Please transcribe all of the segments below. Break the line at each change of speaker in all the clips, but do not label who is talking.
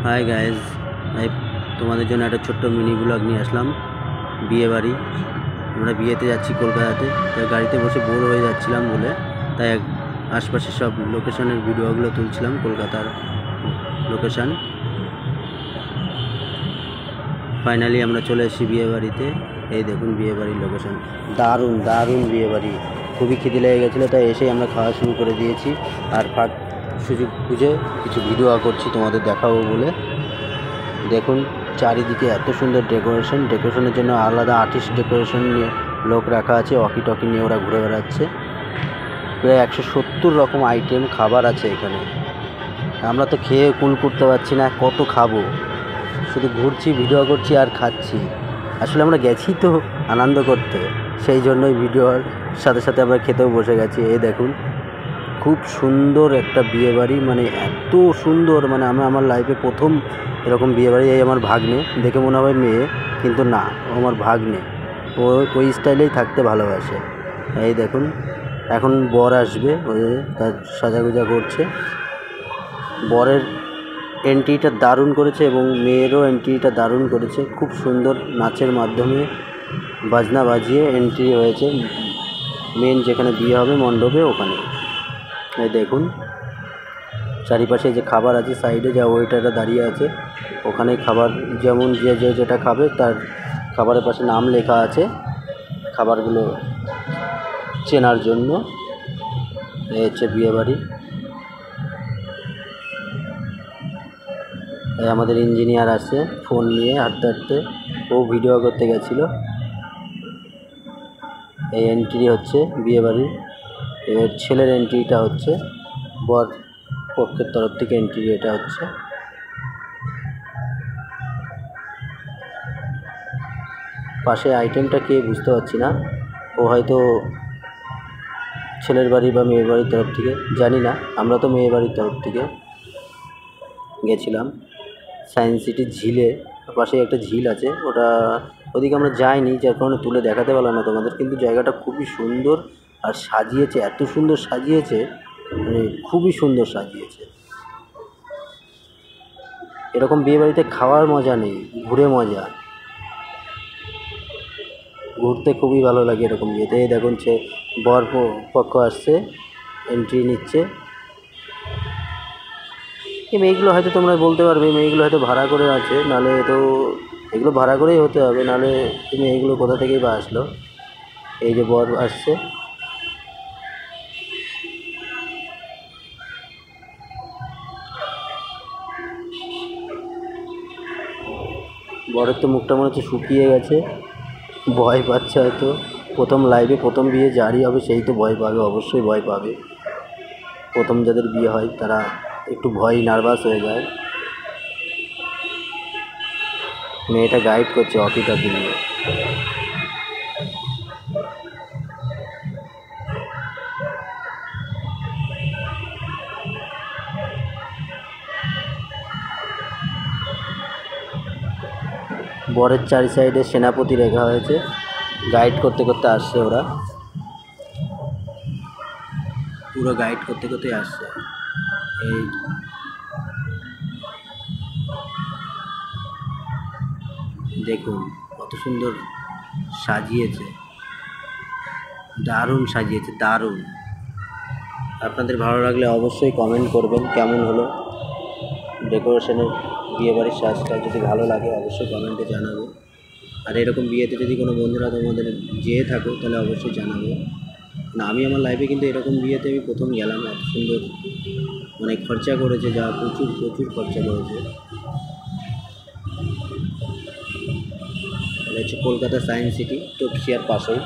Hi guys, তোমাদের জন্য একটা ছোট্ট মিনি ব্লগ নিয়ে আসলাম। বিয়ে বাড়ি, আমরা বিয়েতে যাচ্ছি কলকাতাতে। তাই গাড়িতে বসে বোর হয়ে যাচ্ছিলাম বলে তাই আশপাশের সব লোকেশনের ভিডিওগুলো তুলছিলাম, কলকাতার লোকেশান। ফাইনালি আমরা চলে এসেছি বিয়ে বাড়িতে। এই দেখুন বিয়ে বাড়ির লোকেশান, দারুণ দারুণ বিয়ে বাড়ি। খুবই খিদে লেগে গেছিলো, তাই এসেই আমরা খাওয়া শুরু করে দিয়েছি। আর সুযোগ খুঁজে কিছু ভিডিও করছি তোমাদের দেখাবো বলে। দেখুন চারিদিকে এত সুন্দর ডেকোরেশনের জন্য আলাদা আর্টিস্ট ডেকোরেশন নিয়ে লোক রাখা আছে। ওয়াকি টকি নিয়ে ওরা ঘুরে বেড়াচ্ছে। প্রায় 170 রকম আইটেম খাবার আছে এখানে। আমরা তো খেয়ে কুল করতে পারছি না, কত খাবো। শুধু ঘুরছি, ভিডিও করছি আর খাচ্ছি। আসলে আমরা গেছি তো আনন্দ করতে, সেই জন্যই ভিডিওর সাথে সাথে আমরা খেতেও বসে গেছি। এই দেখুন খুব সুন্দর একটা বিয়ে বাড়ি, মানে এত সুন্দর, মানে আমি আমার লাইফে প্রথম এরকম বিয়ে বাড়ি। এই আমার ভাগ্নে, দেখে মনে হয় মেয়ে, কিন্তু না, ও আমার ভাগ্নে। ও ওই স্টাইলেই থাকতে ভালোবাসে। এই দেখুন এখন বর আসবে, ওই তার সাজাগুজা করছে। বরের এন্ট্রিটা দারুণ করেছে এবং মেয়েরও এন্ট্রিটা দারুণ করেছে। খুব সুন্দর নাচের মাধ্যমে বাজনা বাজিয়ে এন্ট্রি হয়েছে মেন যেখানে বিয়ে হবে মণ্ডপে, ওখানে। এই দেখুন চারিপাশে যে খাবার আছে, সাইডে যা ওয়েটাররা দাঁড়িয়ে আছে, ওখানে খাবার যেমন যে যেটা খাবে তার খাবারের পাশে নাম লেখা আছে, খাবারগুলো চেনার জন্য। এই হচ্ছে বিয়েবাড়ি। এই আমাদের ইঞ্জিনিয়ার আছে ফোন নিয়ে হাঁটতে হাঁটতে, ও ভিডিও করতে গেছিল। এই এন্ট্রি হচ্ছে বিয়েবাড়ির। এর ছেলের এন্ট্রিটা হচ্ছে, বর পক্ষের তরফ থেকে এন্ট্রি এটা হচ্ছে। পাশে আইটেমটা কে বুঝতে পারছি না, ও হয়তো ছেলের বাড়ি বা মেয়ের বাড়ির তরফ থেকে, জানি না। আমরা তো মেয়ের বাড়ির তরফ থেকে গেছিলাম সায়েন্স সিটির ঝিলে। পাশে একটা ঝিল আছে, ওদিকে আমরা যাইনি, যার কারণে তুলে দেখাতে পারলাম না তোমাদের। কিন্তু জায়গাটা খুবই সুন্দর আর সাজিয়েছে, এত সুন্দর সাজিয়েছে, মানে খুবই সুন্দর সাজিয়েছে। এরকম বিয়েবাড়িতে খাওয়ার মজা নেই, ঘুরে মজা। ঘুরতে খুবই ভালো লাগে এরকম বিয়েতে। দেখুন বর পক্ষ আসছে, এন্ট্রি নিচ্ছে। এই মেয়েগুলো হয়তো তোমরা বলতে পারবে, মেয়েগুলো হয়তো ভাড়া করে আছে, নাহলে তো এগুলো ভাড়া করেই হতে হবে, নাহলে মেয়েগুলো কোথা থেকেই বা আসলো। এই যে বর আসছে, বরের তো মুখটা মনে হচ্ছে শুকিয়ে গেছে, ভয় পাচ্ছে হয়তো। প্রথম লাইভে প্রথম বিয়ে যারই হবে সেই তো ভয় পাবে, অবশ্যই ভয় পাবে। প্রথম যাদের বিয়ে হয় তারা একটু ভয় নার্ভাস হয়ে যায়। মেয়েটা গাইড করছে ওয়াকি টকি নিয়ে। বরের চারি সাইডে সেনাপতি রেখা হয়েছে, গাইড করতে করতে আসছে ওরা, পুরো গাইড করতে করতে আসছে। এই দেখুন কত সুন্দর সাজিয়েছে, দারুণ সাজিয়েছে, দারুণ। আপনাদের ভালো লাগলে অবশ্যই কমেন্ট করবেন কেমন হলো ডেকোরেশনের বিয়েবাড়ির সাজটা। যদি ভালো লাগে অবশ্যই কমেন্টে জানাবো। আর এরকম বিয়েতে যদি কোনো বন্ধুরা তোমাদের যেয়ে থাকো তাহলে অবশ্যই জানাবো। না, আমি আমার লাইফে কিন্তু এরকম বিয়েতে আমি প্রথম গেলাম। এত সুন্দর, মানে খরচা করেছে যা, প্রচুর প্রচুর খরচা করেছে। এটা হচ্ছে কলকাতা সায়েন্স সিটি, তপসিয়ার পাশেই।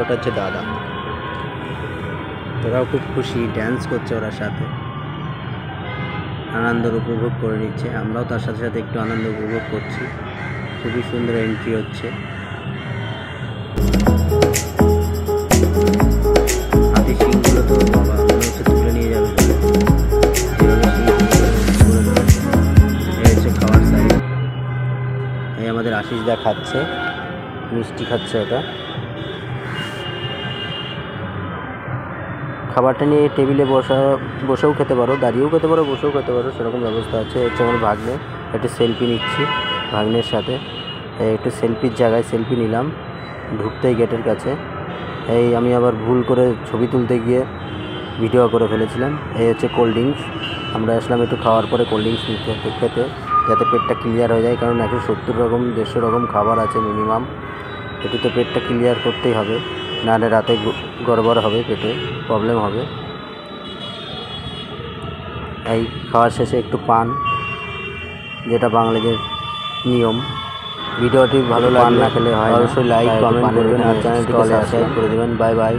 ওটা হচ্ছে দাদা। ওরাও খুব খুশি, ড্যান্স করছে ওরা সাথে, আনন্দ উপভোগ করে নিচ্ছে। আমরাও তার সাথে সাথে একটু আনন্দ উপভোগ করছি। খুবই সুন্দর এন্ট্রি হচ্ছে। হাতির শিংগুলো তো বাবা মনে হচ্ছে তুলে নিয়ে যাবে। এই হচ্ছে খাওয়ার সাইড। এই আমাদের আশিস দা খাচ্ছে, মিষ্টি খাচ্ছে ওটা। খাবারটা নিয়ে টেবিলে বসেও খেতে পারো, দাঁড়িয়েও খেতে পারো, বসেও খেতে পারো, সেরকম ব্যবস্থা আছে। হচ্ছে আমার ভাগ্নে, একটু সেলফি নিচ্ছি ভাগ্নের সাথে। একটু সেলফির জায়গায় সেলফি নিলাম ঢুকতেই গেটের কাছে। এই আমি আবার ভুল করে ছবি তুলতে গিয়ে ভিডিও করে ফেলেছিলাম। এই হচ্ছে কোল্ড ড্রিঙ্কস। আমরা আসলাম একটু খাওয়ার পরে কোল্ড ড্রিঙ্কস খেতে, যাতে পেটটা ক্লিয়ার হয়ে যায়, কারণ 170 রকম 150 রকম খাবার আছে মিনিমাম। একটু তো পেটটা ক্লিয়ার করতেই হবে, নাহলে রাতে গড়বড় হবে, পেটে প্রবলেম হবে। এই খাওয়ার শেষে একটু পান, যেটা বাঙালিদের নিয়ম। ভিডিওটি ভালো লাগলে না খেলে হয়, অবশ্যই লাইক কমেন্ট করবেন আর চ্যানেলটিকে সাবস্ক্রাইব করে দেবেন। Bye bye.